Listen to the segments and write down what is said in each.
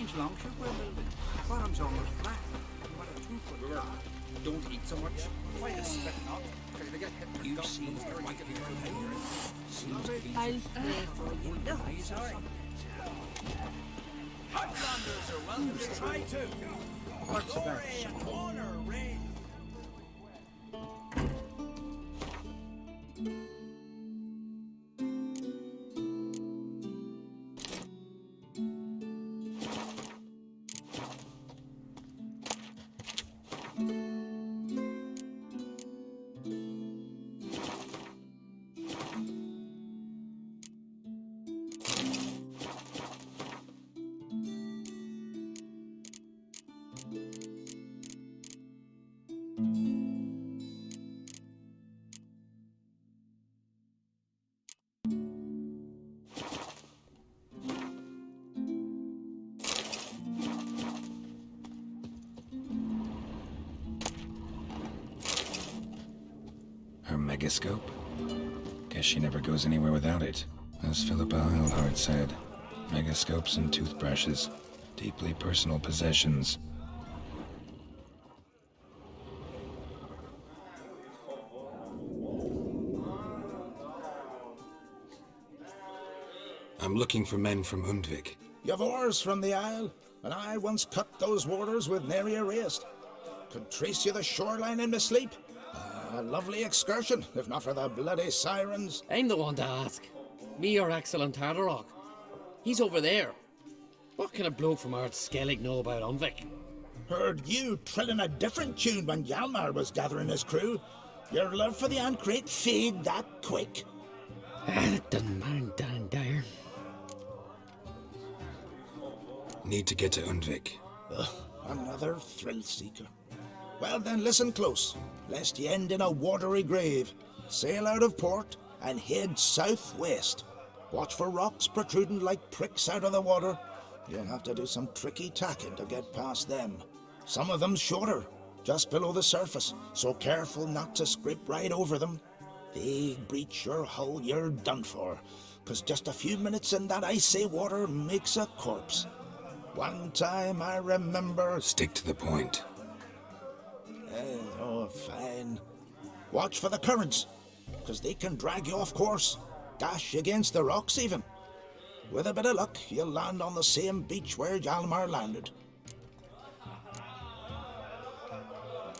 inch long, sure, we're building. Bottom's almost flat. What a 2-foot top. Don't eat so much. Why is spitting out? Because if you get hit with You guts, see it's very what good you're for doing. you. Seems to be I'll pray for you. No, sorry. Hotlanders are welcome to try too. What's the Glory and honor reign. Her megascope? Guess she never goes anywhere without it. As Philippa Eilhart said, megascopes and toothbrushes, deeply personal possessions. I'm looking for men from Undvik. You've oars from the Isle, and I once cut those waters with nary a waist. Could trace you the shoreline in my sleep. A lovely excursion, if not for the bloody sirens. I'm the one to ask. Me or Axel and Tardarok. He's over there. What can a bloke from Ard Skellig know about Undvik? Heard you trilling a different tune when Hjalmar was gathering his crew. Your love for the Ancrate fade that quick. That doesn't mind down dire. Need to get to Undvik. Another thrill seeker. Well then, listen close, lest ye end in a watery grave. Sail out of port and head southwest. Watch for rocks protruding like pricks out of the water. You'll have to do some tricky tacking to get past them. Some of them shorter, just below the surface, so careful not to scrape right over them. They breach your hull, you're done for, 'cause just a few minutes in that icy water makes a corpse. One time I remember... Stick to the point. Oh, fine. Watch for the currents, 'cause they can drag you off course, dash against the rocks even. With a bit of luck, you'll land on the same beach where Hjalmar landed.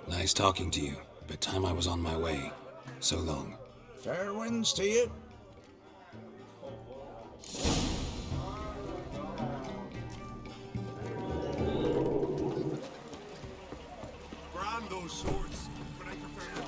Nice talking to you, but time I was on my way. So long. Fair winds to you. Brand those swords, but I prefer not.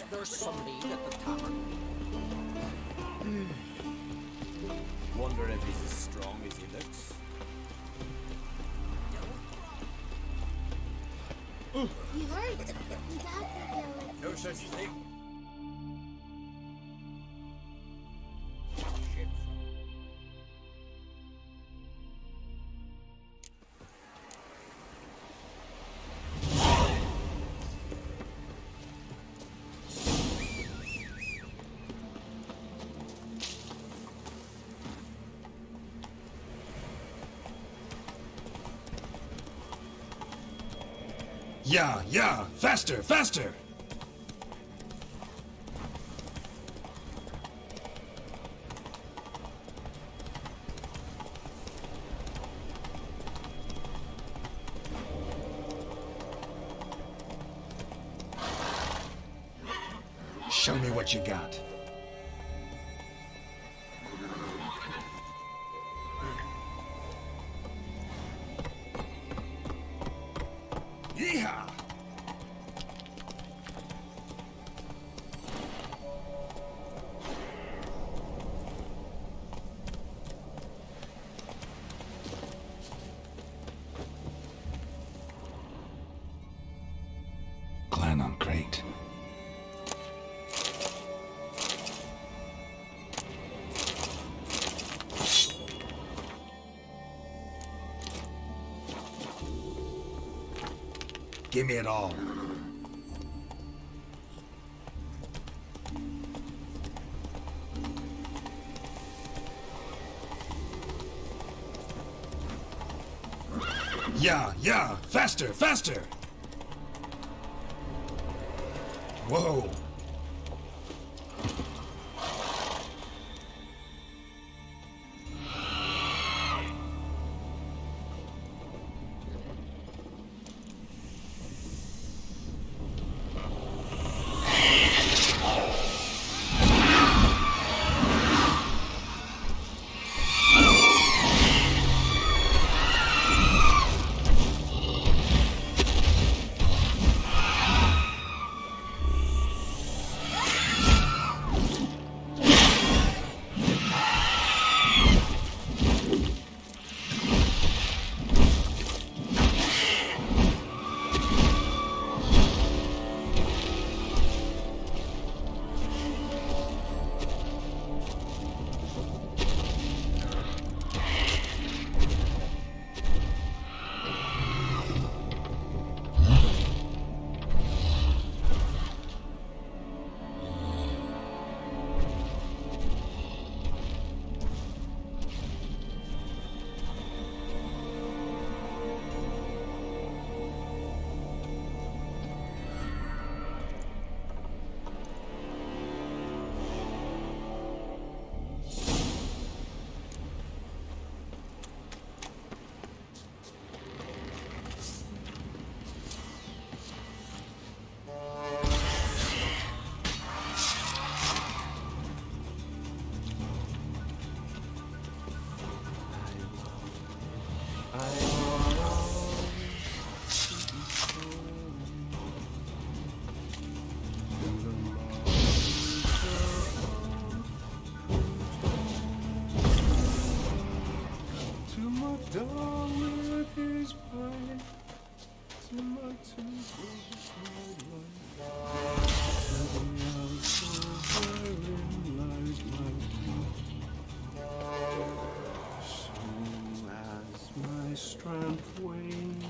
There's somebody at the tavern. Wonder if he's as strong as he looks. You heard? We got the No such thing. Yeah, faster, faster! Show me what you got. Yeehaw! Clan on crate. Give me it all. Yeah, faster, faster! Whoa! Strength wanes,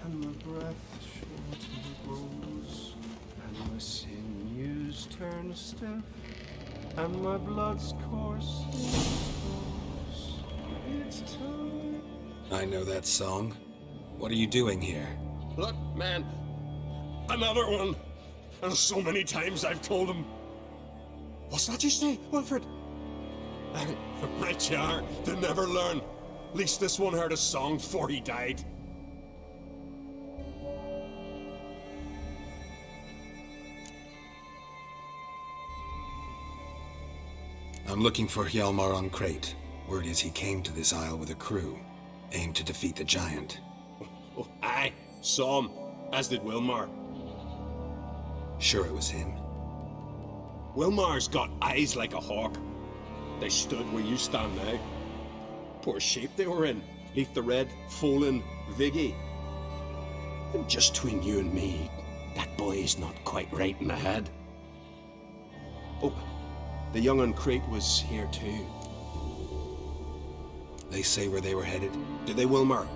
and my breath shortly grows, and my sinews turn stiff, and my blood's course slows. It's time. I know that song. What are you doing here? Look, man. Another one. And so many times I've told him. What's that you say, Wilfred? Right you are. They never learn. At least this one heard a song before he died. I'm looking for Hjalmar'ın crate. Word is he came to this isle with a crew, aimed to defeat the giant. Oh, aye, saw him, as did Wilmar. Sure it was him. Wilmar's got eyes like a hawk. They stood where you stand now. Poor shape they were in. Leaf the Red, Folin, Viggy. And just between you and me, that boy's not quite right in the head. Oh, the young un crate was here too. They say where they were headed? Did they, Wilmar?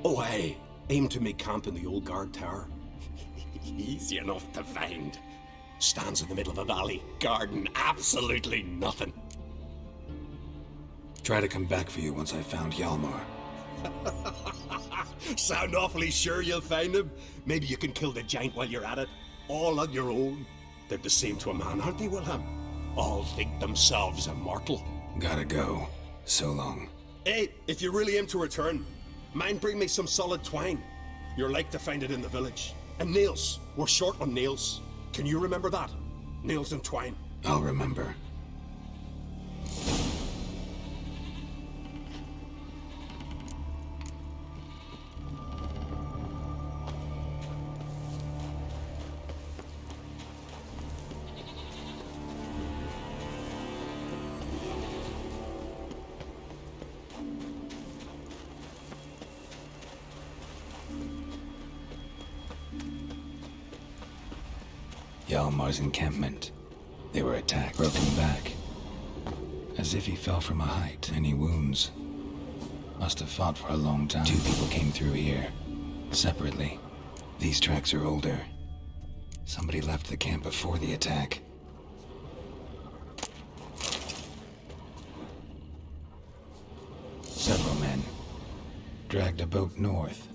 Oh, aye. Aim to make camp in the old guard tower. Easy enough to find. Stands in the middle of a valley, guarding absolutely nothing. Try to come back for you once I've found Hjalmar. Sound awfully sure you'll find him? Maybe you can kill the giant while you're at it. All on your own. They're the same to a man, aren't they, Wilhelm? All think themselves immortal. Gotta go. So long. Hey, if you really aim to return, mind bring me some solid twine. You're like to find it in the village. And nails. We're short on nails. Can you remember that? Nails and twine. I'll remember. Hjalmar's encampment. They were attacked, broken back. As if he fell from a height. Any wounds? Must have fought for a long time. 2 people came through here. Separately. These tracks are older. Somebody left the camp before the attack. Several men dragged a boat north.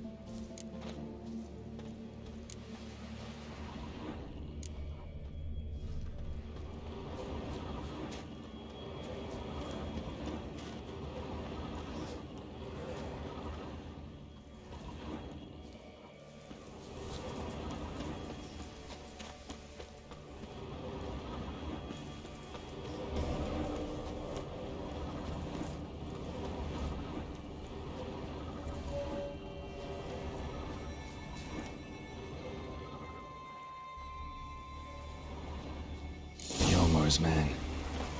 Hjalmar's man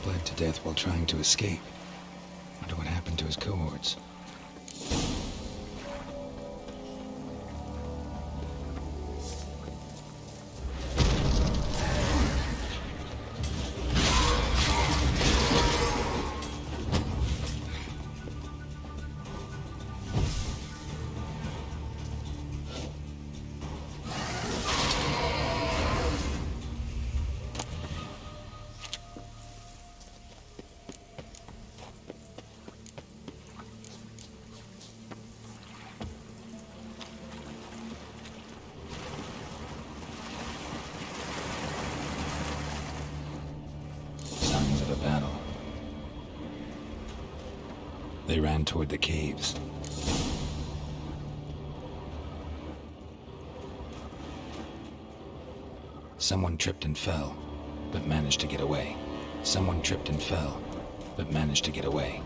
bled to death while trying to escape. Wonder what happened to his cohorts. They ran toward the caves. Someone tripped and fell, but managed to get away. Someone tripped and fell, but managed to get away.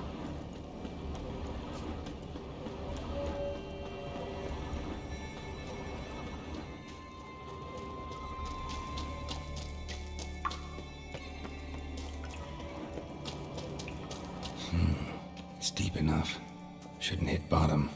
It's deep enough. Shouldn't hit bottom.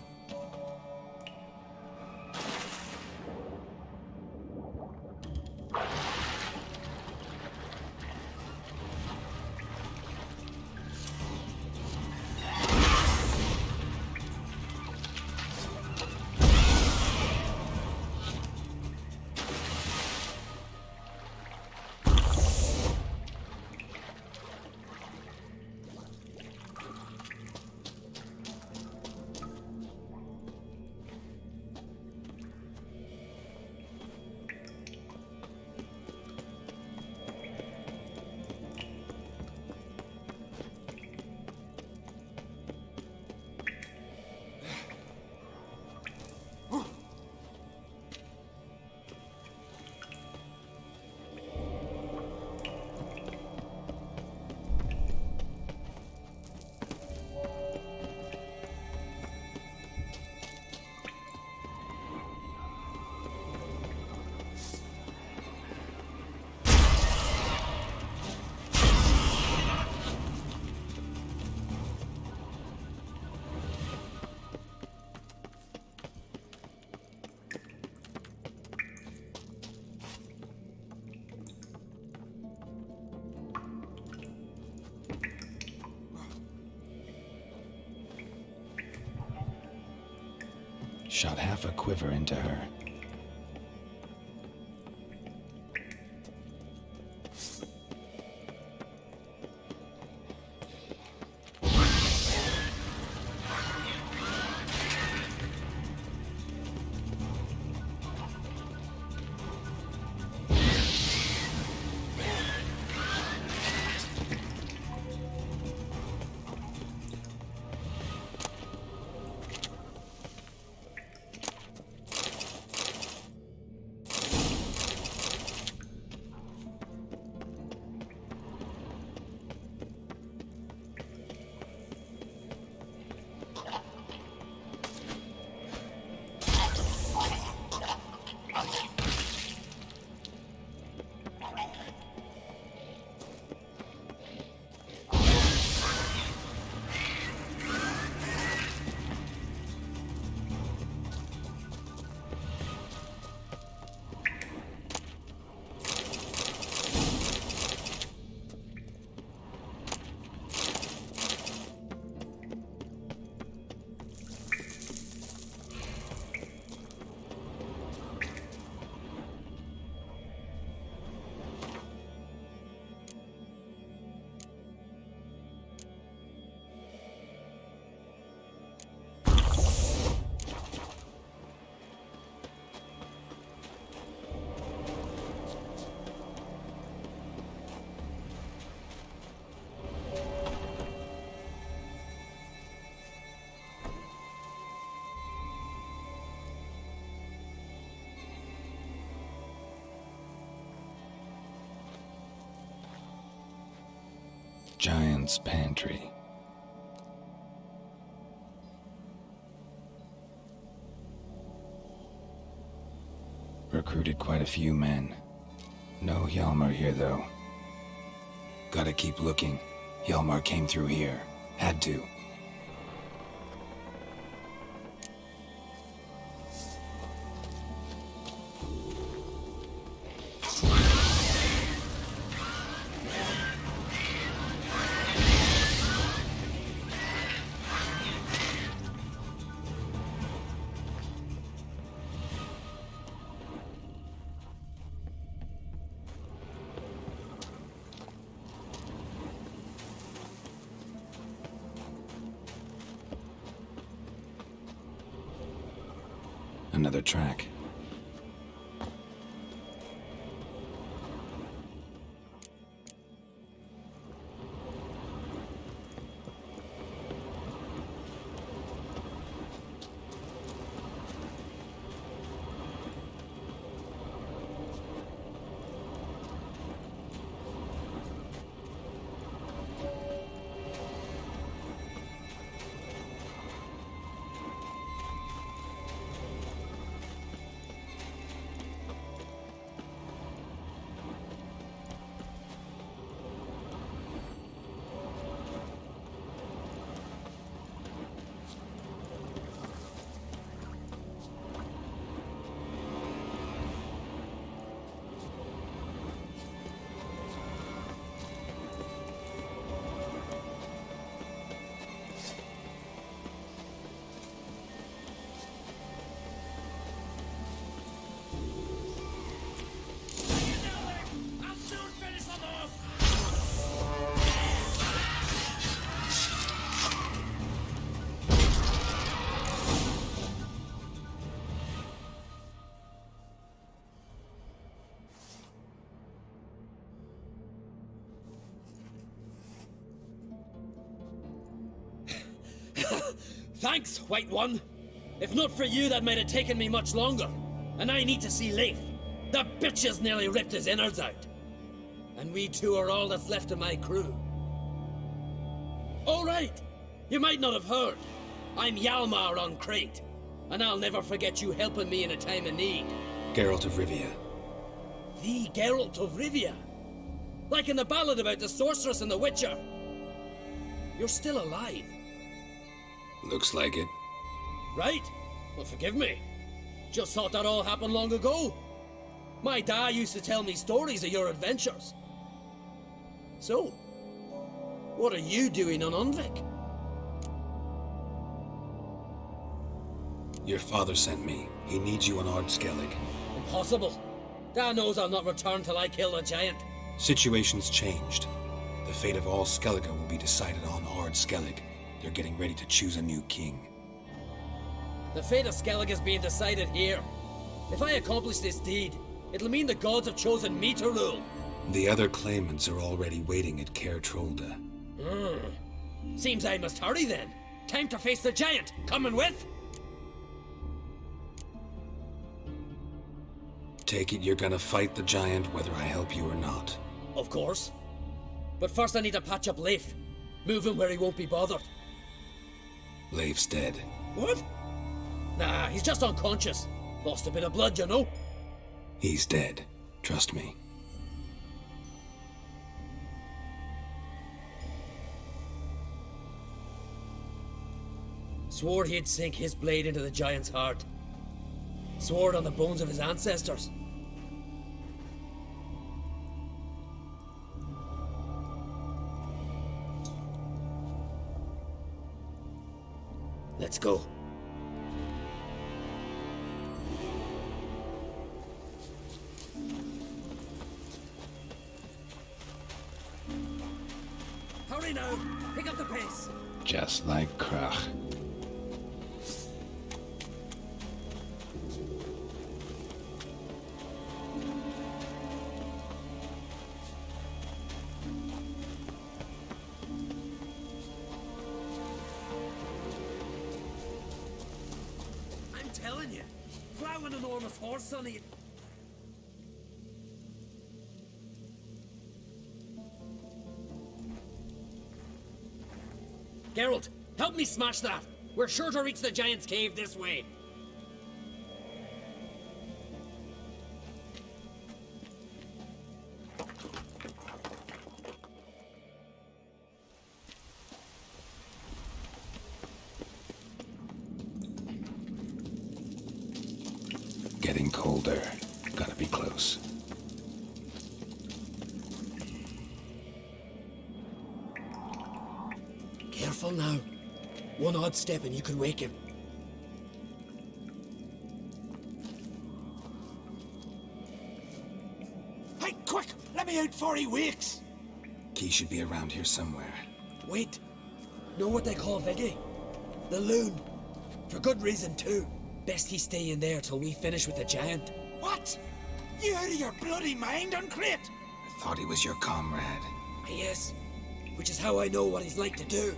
Shot half a quiver into her. Giant's pantry. Recruited quite a few men. No Hjalmar here, though. Gotta keep looking. Hjalmar came through here. Had to. Another track. Thanks, White One. If not for you, that might have taken me much longer. And I need to see Leif. The bitch has nearly ripped his innards out. And we two are all that's left of my crew. All right. You might not have heard. I'm Hjalmar on Crete. And I'll never forget you helping me in a time of need. Geralt of Rivia. The Geralt of Rivia. Like in the ballad about the sorceress and the witcher. You're still alive. Looks like it. Right? Well, forgive me. Just thought that all happened long ago. My dad used to tell me stories of your adventures. So, what are you doing on Undvik? Your father sent me. He needs you on Ard Skellig. Impossible. Dad knows I'll not return till I kill the giant. Situation's changed. The fate of all Skellige will be decided on Ard Skellig. They're getting ready to choose a new king. The fate of Skellig is being decided here. If I accomplish this deed, it'll mean the gods have chosen me to rule. The other claimants are already waiting at Caer Trolda. Seems I must hurry then. Time to face the giant. Coming with? Take it you're gonna fight the giant whether I help you or not. Of course. But first I need to patch up Leif. Move him where he won't be bothered. Leif's dead. What? Nah, he's just unconscious. Lost a bit of blood, you know. He's dead. Trust me. Swore he'd sink his blade into the giant's heart. Swore it on the bones of his ancestors. Let's go. Hurry now! Pick up the pace! Just like Krach. I'm telling you, plow an enormous horse on it. Geralt, help me smash that. We're sure to reach the giant's cave this way. Getting colder. Gotta be close. Careful now. One odd step and you can wake him. Hey, quick! Let me out before he wakes! Key should be around here somewhere. Wait. Know what they call Viggy? The loon. For good reason too. Best he stay in there till we finish with the giant. What? You out of your bloody mind, Uncrate? I thought he was your comrade. He is. Which is how I know what he's like to do.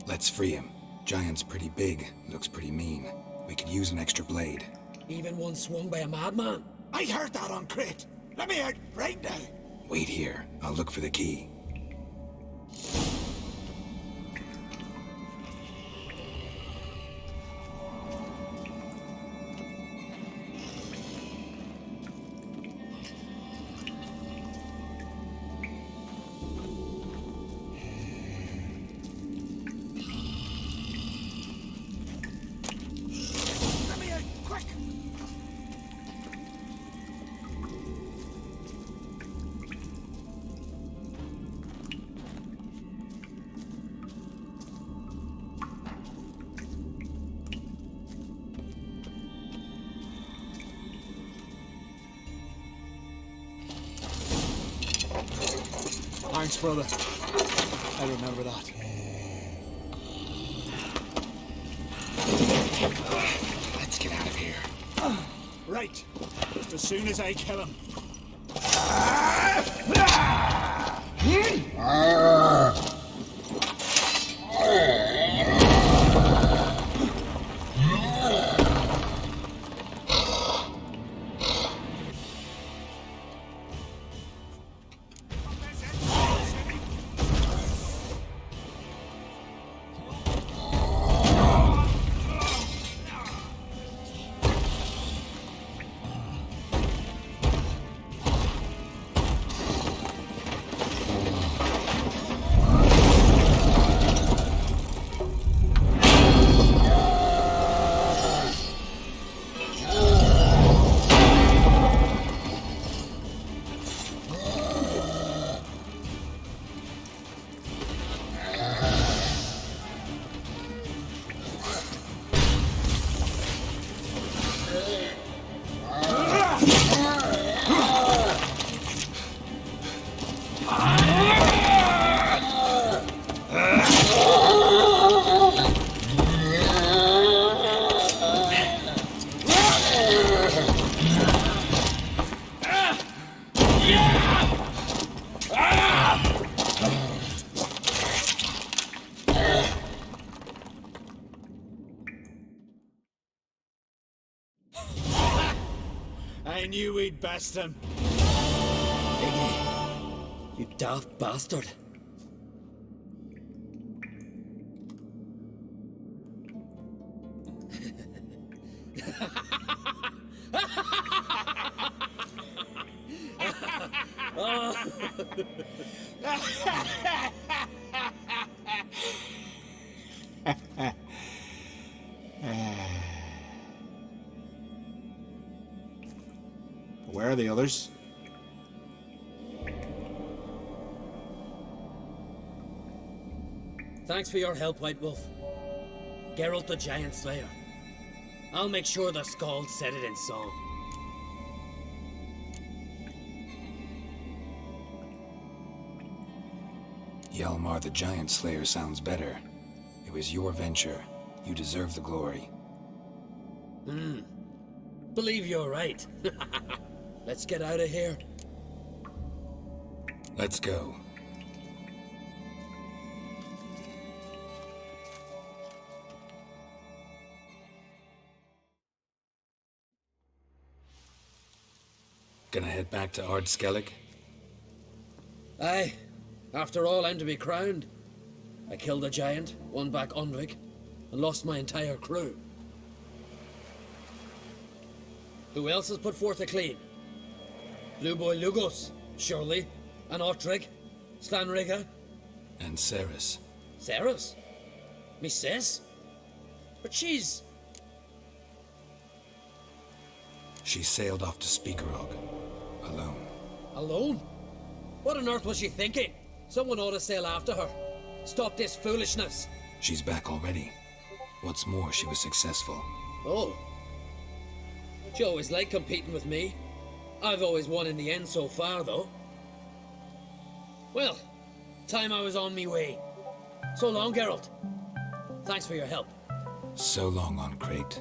Let's free him. Giant's pretty big, looks pretty mean. We could use an extra blade. Even one swung by a madman. I heard that, Uncrate. Let me out right now. Wait here. I'll look for the key. Let me out, quick! Thanks, brother. I remember that. Let's get out of here. Right. Just as soon as I kill him. I knew we'd best him. Viggy, you daft bastard. Where are the others? Thanks for your help, White Wolf. Geralt the Giant Slayer. I'll make sure the Scald said it in song. Hjalmar the Giant Slayer sounds better. It was your venture. You deserve the glory. Believe you're right. Let's get out of here. Let's go. Gonna head back to Ard Skellig? Aye. After all, I'm to be crowned. I killed a giant, won back Undvik, and lost my entire crew. Who else has put forth a claim? Blue Boy Lugos, surely, and Ottrig, Slanriga, And Ceres. Ceres. Me sis? But she's... She sailed off to Speakerog. Alone. alone? What on earth was she thinking? Someone ought to sail after her. Stop this foolishness. She's back already. What's more, she was successful. Oh. She always liked competing with me. I've always won in the end so far, though. Well, time I was on me way. So long, Geralt. Thanks for your help. So long on Crate.